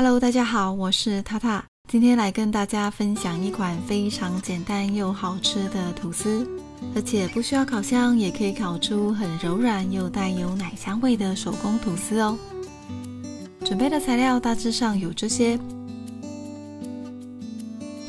Hello， 大家好，我是塔塔，今天来跟大家分享一款非常简单又好吃的吐司，而且不需要烤箱也可以烤出很柔软又带有奶香味的手工吐司哦。准备的材料大致上有这些。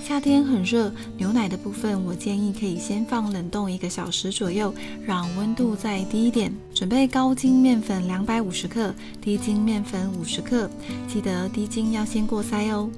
夏天很热，牛奶的部分我建议可以先放冷冻1个小时左右，让温度再低一点。准备高筋面粉250克，低筋面粉50克，记得低筋要先过筛哦。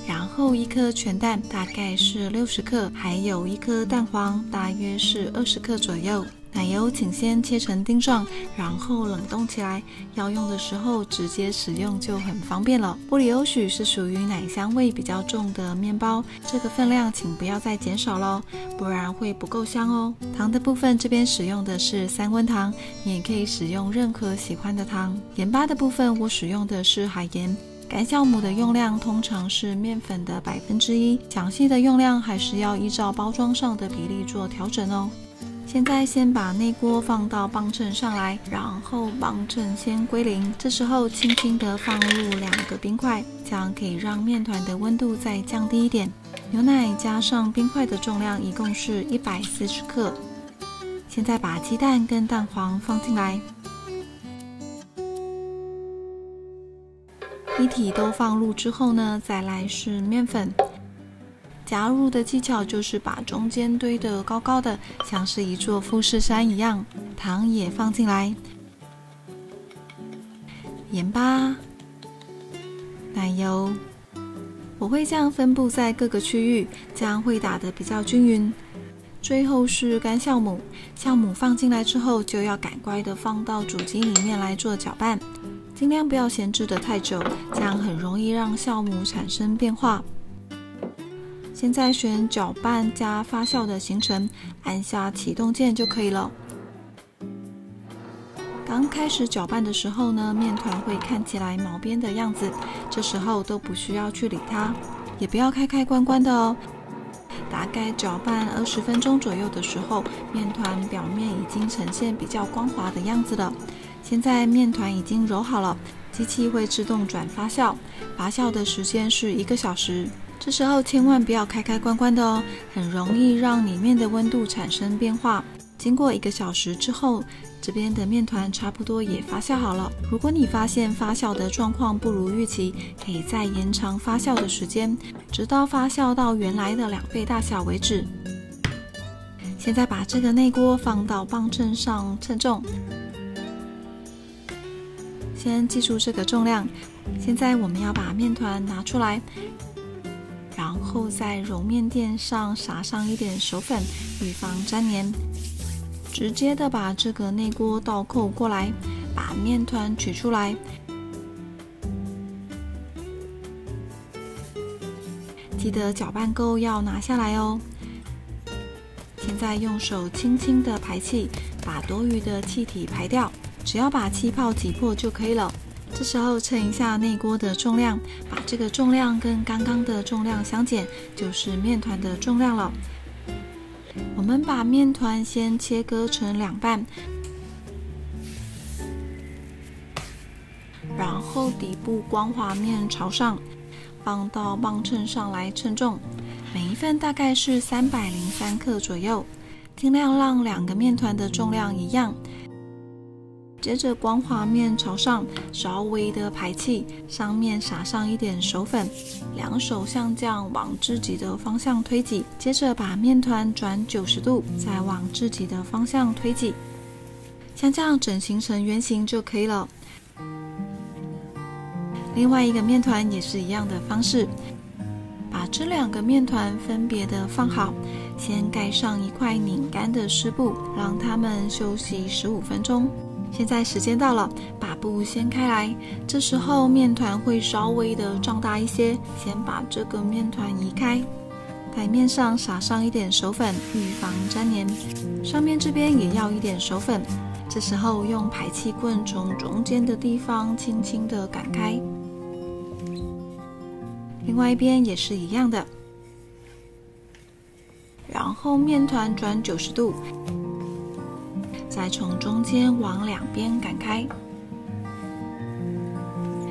然后1颗全蛋，大概是60克，还有1颗蛋黄，大约是20克左右。奶油请先切成丁状，然后冷冻起来，要用的时候直接使用就很方便了。布里欧许是属于奶香味比较重的面包，这个分量请不要再减少咯，不然会不够香哦。糖的部分这边使用的是3温糖，你也可以使用任何喜欢的糖。盐巴的部分我使用的是海盐。干酵母的用量通常是面粉的1%，详细的用量还是要依照包装上的比例做调整哦。现在先把内锅放到磅秤上来，然后磅秤先归零，这时候轻轻的放入2个冰块，这样可以让面团的温度再降低一点。牛奶加上冰块的重量一共是140克。现在把鸡蛋跟蛋黄放进来，一体都放入之后呢，再来是面粉。加入的技巧就是把中间堆得高高的，像是一座富士山一样。糖也放进来，盐巴、奶油，我会这样分布在各个区域，这样会打得比较均匀。最后是干酵母，酵母放进来之后就要赶快的放到煮机里面来做搅拌，尽量不要闲置得太久，这样很容易让酵母产生变化。现在选搅拌加发酵的行程，按下启动键就可以了。刚开始搅拌的时候呢，面团会看起来毛边的样子，这时候都不需要去理它，也不要开开关关的哦。大概搅拌20分钟左右的时候，面团表面已经呈现比较光滑的样子了。现在面团已经揉好了，机器会自动转发酵，发酵的时间是1个小时。这时候千万不要开开关关的哦，很容易让里面的温度产生变化。经过1个小时之后，这边的面团差不多也发酵好了。如果你发现发酵的状况不如预期，可以再延长发酵的时间，直到发酵到原来的2倍大小为止。现在把这个内锅放到磅秤上称重，先记住这个重量。现在我们要把面团拿出来，然后在揉面垫上撒上一点手粉，预防粘黏。直接的把这个内锅倒扣过来，把面团取出来。记得搅拌钩要拿下来哦。现在用手轻轻的排气，把多余的气体排掉，只要把气泡挤破就可以了。这时候称一下内锅的重量，把这个重量跟刚刚的重量相减，就是面团的重量了。我们把面团先切割成2半，然后底部光滑面朝上，放到磅秤上来称重。每一份大概是303克左右，尽量让2个面团的重量一样。接着光滑面朝上，稍微的排气，上面撒上一点手粉，2手像这样往自己的方向推挤，接着把面团转90度，再往自己的方向推挤，像这样整形成圆形就可以了。另外一个面团也是一样的方式，把这2个面团分别的放好，先盖上一块拧干的湿布，让它们休息15分钟。现在时间到了，把布掀开来，这时候面团会稍微的胀大一些，先把这个面团移开，在面上撒上一点手粉，预防粘黏，上面这边也要一点手粉，这时候用排气棍从中间的地方轻轻的赶开。另外一边也是一样的，然后面团转90度，再从中间往2边赶开。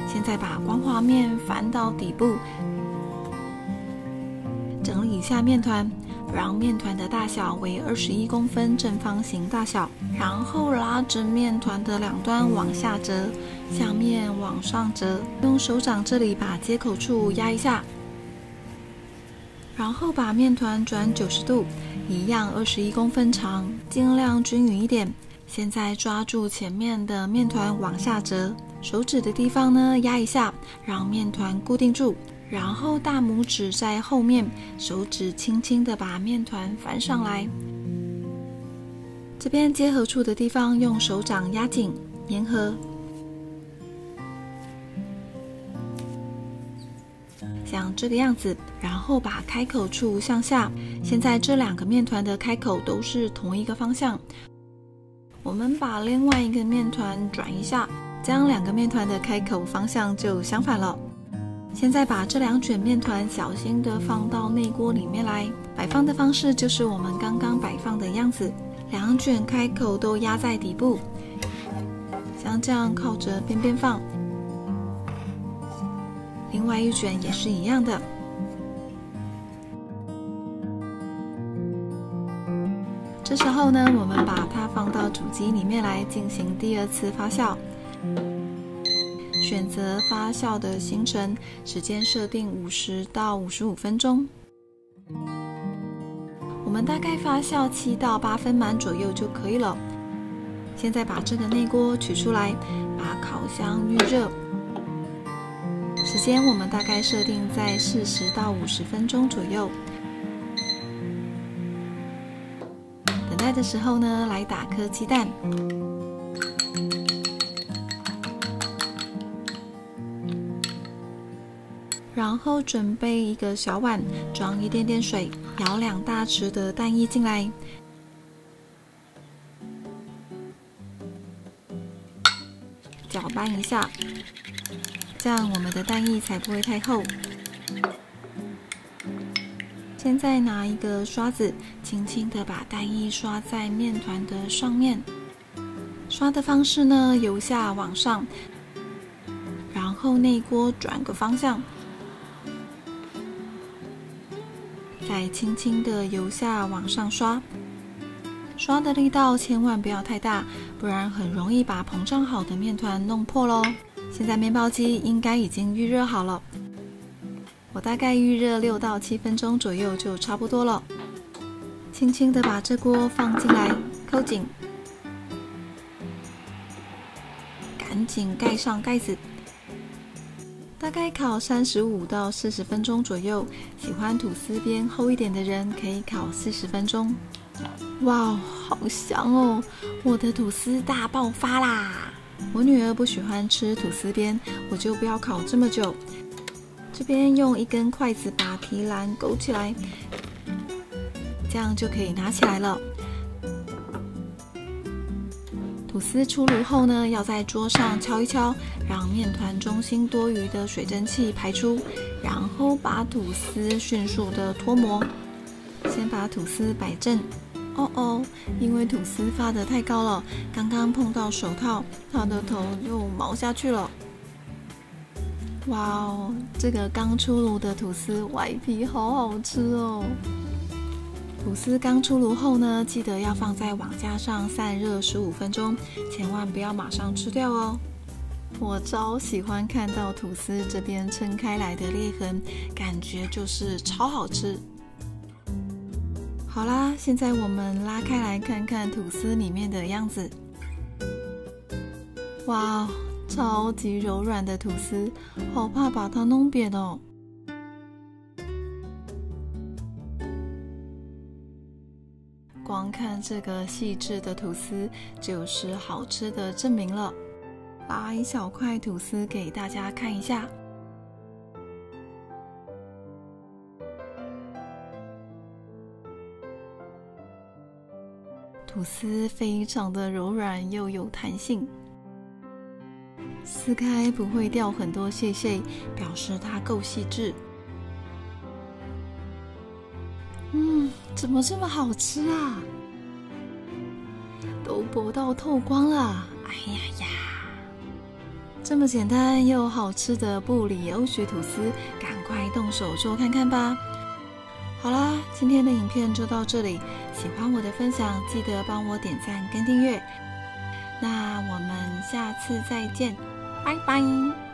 现现在把光滑面翻到底部，整理一下面团，让面团的大小为21公分正方形大小，然后拉着面团的两端往下折，下面往上折，用手掌这里把接口处压一下，然后把面团转90度，一样21公分长，尽量均匀一点。现在抓住前面的面团往下折，手指的地方呢压一下，让面团固定住，然后大拇指在后面，手指轻轻的把面团翻上来。这边接合处的地方用手掌压紧，粘合。像这个样子，然后把开口处向下。现在这两个面团的开口都是同一个方向。我们把另外一个面团转一下，这样两个面团的开口方向就相反了。现在把这两卷面团小心的放到内锅里面来，摆放的方式就是我们刚刚摆放的样子，两卷开口都压在底部，像这样靠着边边放。另外一卷也是一样的。这时候呢，我们把它放到煮机里面来进行第二次发酵。选择发酵的行程，时间设定50到55分钟。我们大概发酵7到8分满左右就可以了。现在把这个内锅取出来，把烤箱预热。时间我们大概设定在40到50分钟左右。等待的时候呢，来打颗鸡蛋。然后准备一个小碗，装一点点水，舀2大匙的蛋液进来，搅拌一下，这样我们的蛋液才不会太厚。现在拿一个刷子，轻轻的把蛋液刷在面团的上面。刷的方式呢，由下往上，然后内锅转个方向。再轻轻的由下往上刷，刷的力道千万不要太大，不然很容易把膨胀好的面团弄破咯。现在面包机应该已经预热好了，我大概预热6到7分钟左右就差不多了。轻轻的把这锅放进来，扣紧，赶紧盖上盖子。大概烤35到40分钟左右，喜欢吐司边厚一点的人可以烤40分钟。哇，好香哦！我的吐司大爆发啦！我女儿不喜欢吃吐司边，我就不要烤这么久。这边用一根筷子把提篮勾起来，这样就可以拿起来了。吐司出炉后呢，要在桌上敲一敲，让面团中心多余的水蒸气排出，然后把吐司迅速的脱模。先把吐司摆正。因为吐司发得太高了，刚刚碰到手套，它的头就毛下去了。哇哦，这个刚出炉的吐司外皮好好吃哦！吐司刚出炉后呢，记得要放在网架上散热15分钟，千万不要马上吃掉哦。我超喜欢看到吐司这边撑开来的裂痕，感觉就是超好吃。好啦，现在我们拉开来看看吐司里面的样子。哇，超级柔软的吐司，好怕把它弄扁哦。光看这个细致的吐司，就是好吃的证明了。拉一小块吐司给大家看一下。吐司非常的柔软又有弹性，撕开不会掉很多屑屑，表示它够细致。怎么这么好吃啊？都薄到透光了，哎呀呀！这么简单又好吃的布里欧许吐司，赶快动手做看看吧。好啦，今天的影片就到这里，喜欢我的分享记得帮我点赞跟订阅，那我们下次再见，拜拜。